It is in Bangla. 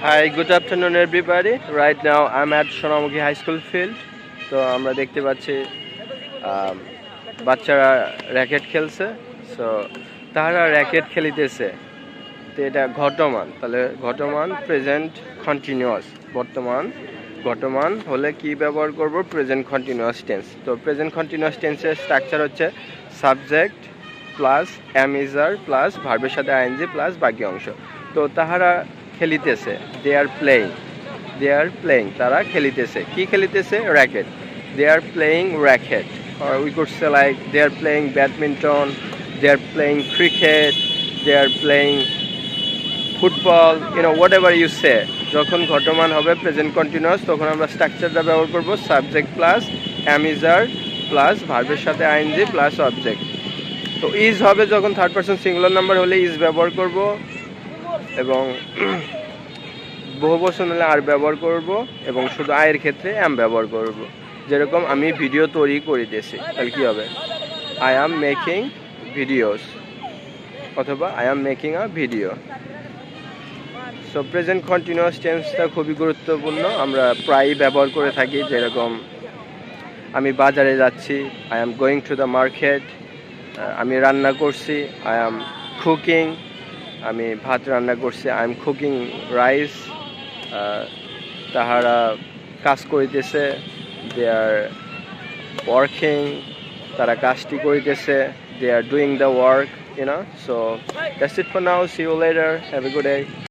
Hi, good afternoon everybody. Right now I'm at Sonamukhi High School field. তো আমরা দেখতে পাচ্ছি বাচ্চারা র্যাকেট খেলছে। সো তারা র্যাকেট খেলিতেছে, তো এটা ঘটমান। তাহলে ঘটমান প্রেজেন্ট কন্টিনিউয়াস। ঘটমান হলে কি ব্যবহার করব? Present continuous tense. তো প্রেজেন্ট কন্টিনিউয়াস টেন্সের স্ট্রাকচার হচ্ছে সাবজেক্ট প্লাস অ্যামিজার প্লাস ভার্বের সাথে আইএনজি প্লাস বাকি অংশ। তো তাহারা খেলিতেছে, দে আর প্লেয়িং, তারা খেলিতেছে। কি খেলিতেছে? Racket. They are playing racket, or we could say like they are playing badminton, they are playing cricket, they are playing football, whatever you say. যখন ঘটমান হবে প্রেজেন্ট কন্টিনিউয়াস, তখন আমরা স্ট্রাকচারটা ব্যবহার করব সাবজেক্ট প্লাস অ্যামিজার প্লাস ভার্বের সাথে আইএনজি প্লাস অবজেক্ট। তো ইজ হবে যখন থার্ড পারসন সিঙ্গুলার নাম্বার হলে ইজ ব্যবহার করব, এবং বহুবচন হলে আর ব্যবহার করব, এবং শুধু আয়ের ক্ষেত্রে অ্যাম ব্যবহার করব। যেরকম আমি ভিডিও তৈরি করিতেছি, তাহলে কী হবে? আই অ্যাম মেকিং ভিডিওস, অথবা I am making a video. So present continuous টেন্সটা খুবই গুরুত্বপূর্ণ, আমরা প্রায়ই ব্যবহার করে থাকি। যেরকম আমি বাজারে যাচ্ছি, I am going to the market. আমি রান্না করছি, আই অ্যাম কুকিং। আমি ভাত রান্না করছি, আই এম কুকিং রাইস। তাহারা কাজ করিতেছে, দে আর ওয়ার্কিং, তারা কাজটি করিতেছে, they are doing the work, so that's it for now, see you later, have a good day.